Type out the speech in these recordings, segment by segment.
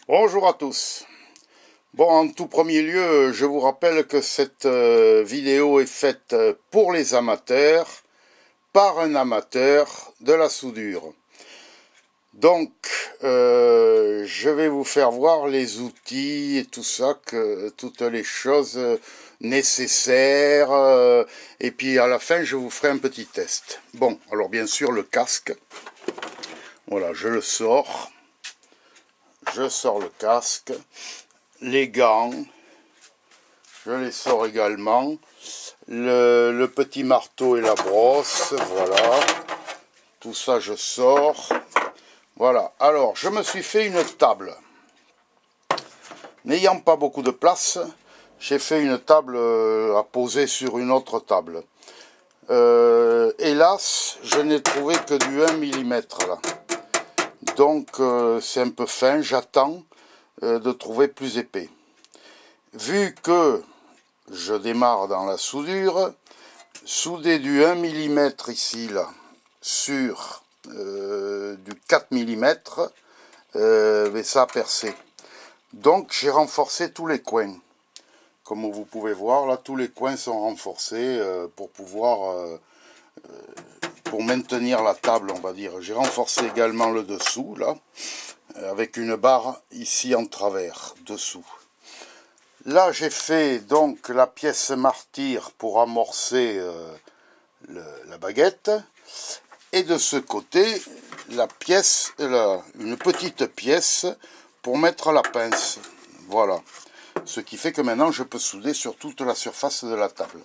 Bonjour à tous. Bon, en tout premier lieu, je vous rappelle que cette vidéo est faite pour les amateurs, par un amateur de la soudure. Donc, je vais vous faire voir les outils et tout ça, toutes les choses nécessaires. Et puis à la fin, je vous ferai un petit test. Bon, alors bien sûr, le casque. Voilà, je le sors. Je sors le casque. Les gants, je les sors également, le petit marteau et la brosse, voilà, tout ça je sors, voilà. Alors, je me suis fait une table, n'ayant pas beaucoup de place, j'ai fait une table à poser sur une autre table. Hélas, je n'ai trouvé que du 1 mm là, donc c'est un peu fin, j'attends de trouver plus épais. Vu que je démarre dans la soudure, souder du 1 mm ici, là, sur du 4 mm, ça a percé. Donc j'ai renforcé tous les coins. Comme vous pouvez voir, là, tous les coins sont renforcés pour pouvoir, pour maintenir la table, on va dire. J'ai renforcé également le dessous, là, avec une barre ici en travers, dessous. Là, j'ai fait donc la pièce martyre pour amorcer la baguette. Et de ce côté, la pièce, une petite pièce pour mettre la pince. Voilà. Ce qui fait que maintenant, je peux souder sur toute la surface de la table.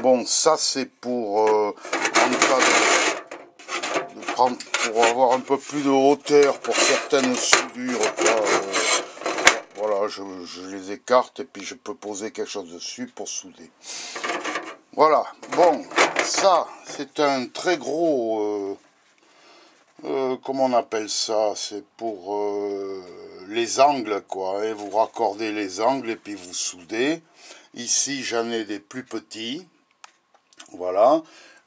Bon, ça c'est pour, en cas pour avoir un peu plus de hauteur pour certaines soudures, quoi. Voilà, je les écarte et puis je peux poser quelque chose dessus pour souder. Voilà, bon, ça c'est un très gros, comment on appelle ça, c'est pour les angles, quoi, et vous raccordez les angles et puis vous soudez. Ici j'en ai des plus petits, voilà,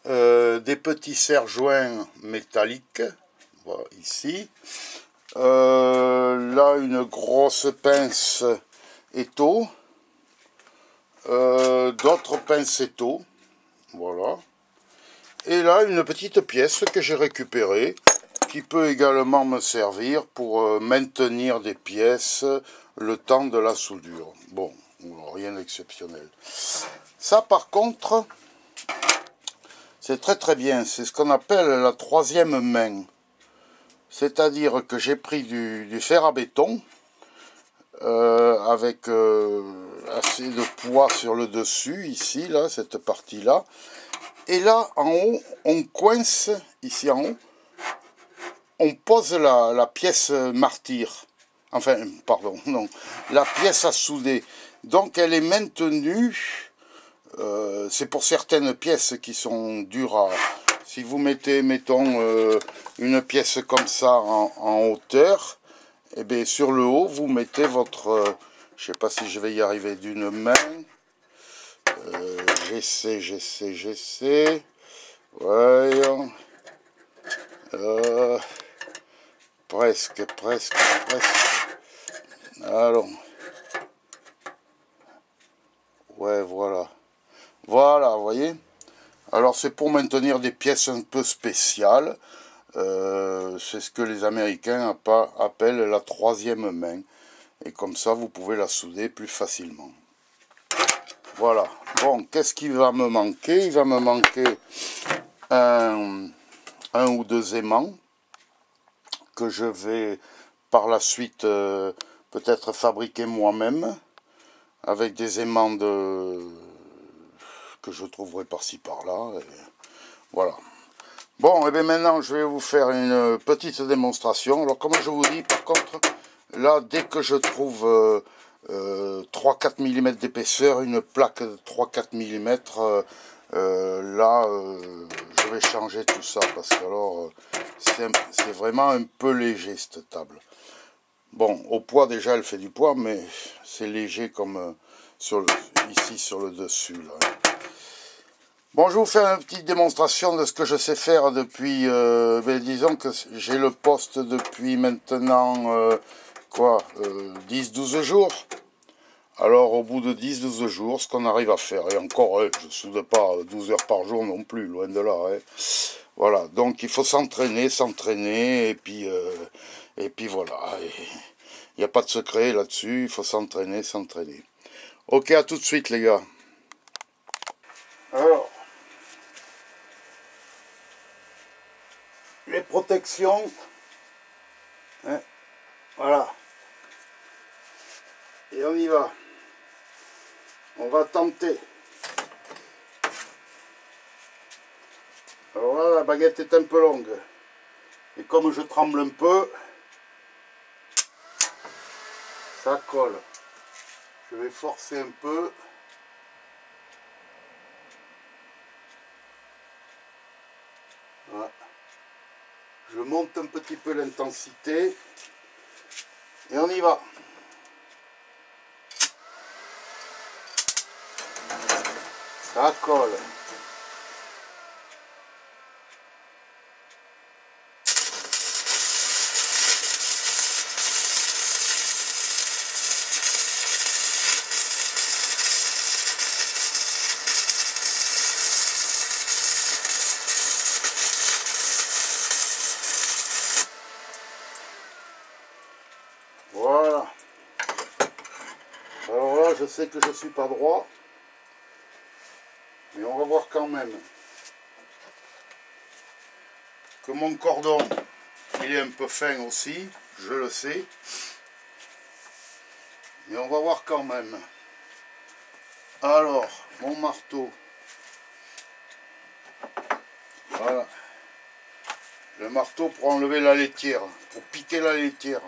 des petits serre-joints métalliques, voilà, ici. Là une grosse pince étau, d'autres pinces étau, voilà, et là une petite pièce que j'ai récupérée qui peut également me servir pour maintenir des pièces le temps de la soudure. Bon, rien d'exceptionnel. Ça par contre c'est très très bien, c'est ce qu'on appelle la troisième main. C'est-à-dire que j'ai pris du fer à béton avec assez de poids sur le dessus, ici, là, cette partie-là. Et là, en haut, on coince, ici en haut, on pose la pièce martyre. Enfin, pardon, non, la pièce à souder. Donc elle est maintenue, c'est pour certaines pièces qui sont dures à... Si vous mettez, mettons, une pièce comme ça en hauteur, et bien sur le haut, vous mettez votre... je sais pas si je vais y arriver d'une main. J'essaie. Voyons. Presque. Alors. Ouais, voilà. Voilà, vous voyez. Alors c'est pour maintenir des pièces un peu spéciales. C'est ce que les Américains appellent la troisième main. Et comme ça, vous pouvez la souder plus facilement. Voilà. Bon, qu'est-ce qui va me manquer? Il va me manquer un ou deux aimants que je vais par la suite peut-être fabriquer moi-même avec des aimants que je trouverai par-ci par-là. Voilà. Bon, et bien maintenant je vais vous faire une petite démonstration. Alors comme je vous dis, par contre, là dès que je trouve 3-4 mm d'épaisseur, une plaque de 3-4 mm, là je vais changer tout ça parce que alors c'est vraiment un peu léger cette table. Bon, au poids déjà elle fait du poids, mais c'est léger comme ici sur le dessus là. Bon, je vais vous faire une petite démonstration de ce que je sais faire depuis, disons que j'ai le poste depuis maintenant quoi, 10-12 jours. Alors au bout de 10-12 jours, ce qu'on arrive à faire, et encore, je ne soude pas 12 heures par jour non plus, loin de là. Hein. Voilà, donc il faut s'entraîner, et puis voilà. Il n'y a pas de secret là-dessus, il faut s'entraîner. Ok, à tout de suite les gars. Alors, les protections, hein, voilà. Et on y va. On va tenter. Alors là, la baguette est un peu longue. Et comme je tremble un peu, ça colle. Je vais forcer un peu. Voilà. Je monte un petit peu l'intensité. Et on y va. Ça colle. Voilà. Alors là, je sais que je ne suis pas droit. Mais on va voir quand même que mon cordon, il est un peu fin aussi, je le sais. Mais on va voir quand même. Alors, mon marteau. Voilà. Le marteau pour enlever la laitière, pour piquer la laitière.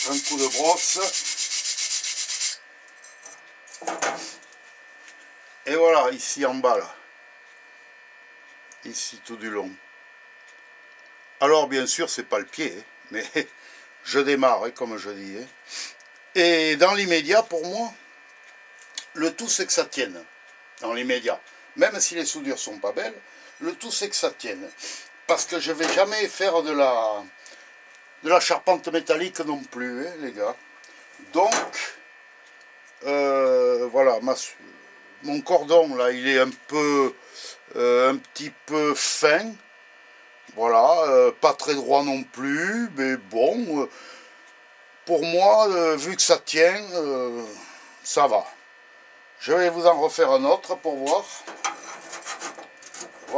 Un coup de brosse. Et voilà, ici en bas là. Ici tout du long. Alors bien sûr, c'est pas le pied, hein, mais je démarre, hein, comme je dis. Hein. Et dans l'immédiat, pour moi, le tout c'est que ça tienne. Dans l'immédiat. Même si les soudures sont pas belles, le tout c'est que ça tienne. Parce que je vais jamais faire de la charpente métallique non plus, hein, les gars. Donc, voilà, mon cordon là, il est un petit peu fin. Voilà, pas très droit non plus, mais bon, pour moi, vu que ça tient, ça va. Je vais vous en refaire un autre pour voir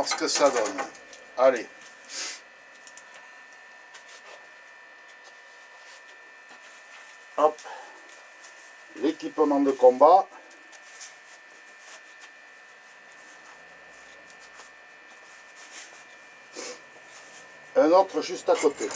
ce que ça donne. Allez. Hop. L'équipement de combat. Un autre juste à côté.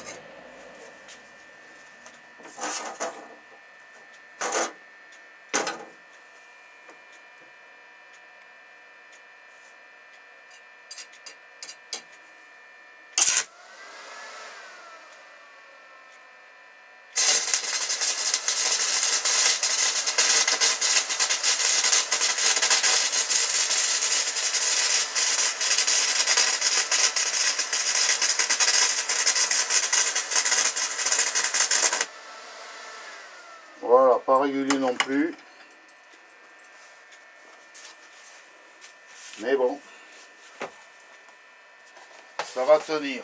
Voilà, pas régulier non plus. Mais bon, ça va tenir.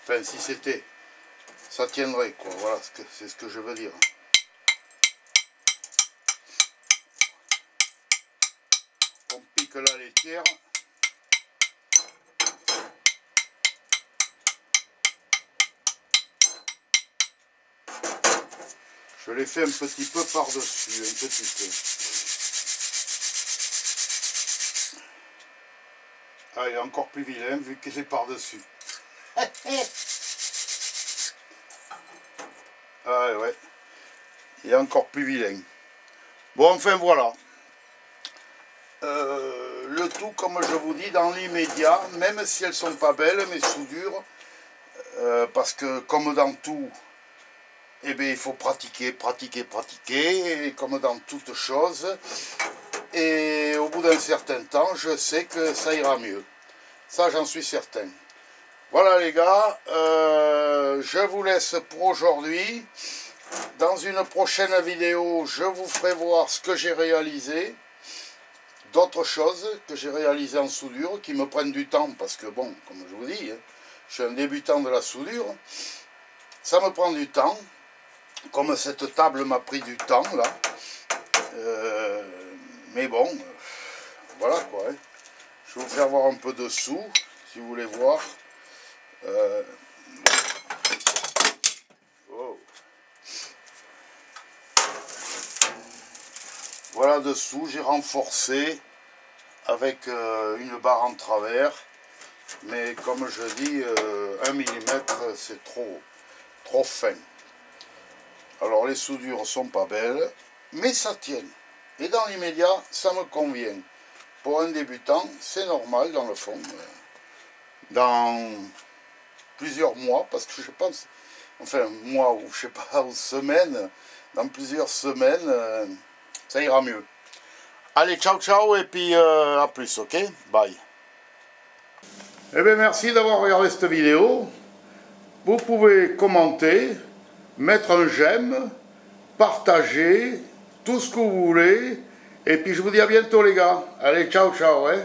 Enfin, si c'était, ça tiendrait, quoi. Voilà, c'est ce que je veux dire. On pique la laitière. Je l'ai fait un petit peu par-dessus, un petit peu. Ah, il est encore plus vilain vu qu'il est par-dessus. Ah ouais. et encore plus vilain. Bon, enfin voilà. Le tout, comme je vous dis, dans l'immédiat, même si elles sont pas belles, mes soudures, parce que comme dans tout, eh bien, il faut pratiquer, pratiquer, pratiquer, et comme dans toute chose. Et au bout d'un certain temps, je sais que ça ira mieux. Ça, j'en suis certain. Voilà les gars, je vous laisse pour aujourd'hui. Dans une prochaine vidéo, je vous ferai voir ce que j'ai réalisé. D'autres choses que j'ai réalisées en soudure, qui me prennent du temps, parce que bon, comme je vous dis, je suis un débutant de la soudure. Ça me prend du temps, comme cette table m'a pris du temps, là. Mais bon, voilà quoi. Hein. Je vais vous faire voir un peu dessous, si vous voulez voir. Oh. Voilà dessous, j'ai renforcé avec une barre en travers. Mais comme je dis, 1 mm c'est trop fin. Alors les soudures sont pas belles, mais ça tient. Et dans l'immédiat, ça me convient. Pour un débutant, c'est normal dans le fond. Dans plusieurs mois, parce que je pense, enfin mois ou je sais pas, ou semaines, dans plusieurs semaines, ça ira mieux. Allez, ciao ciao et puis à plus, ok? Bye. Eh bien merci d'avoir regardé cette vidéo. Vous pouvez commenter, mettre un j'aime, partager, tout ce que vous voulez. Et puis je vous dis à bientôt les gars. Allez, ciao ciao. Hein.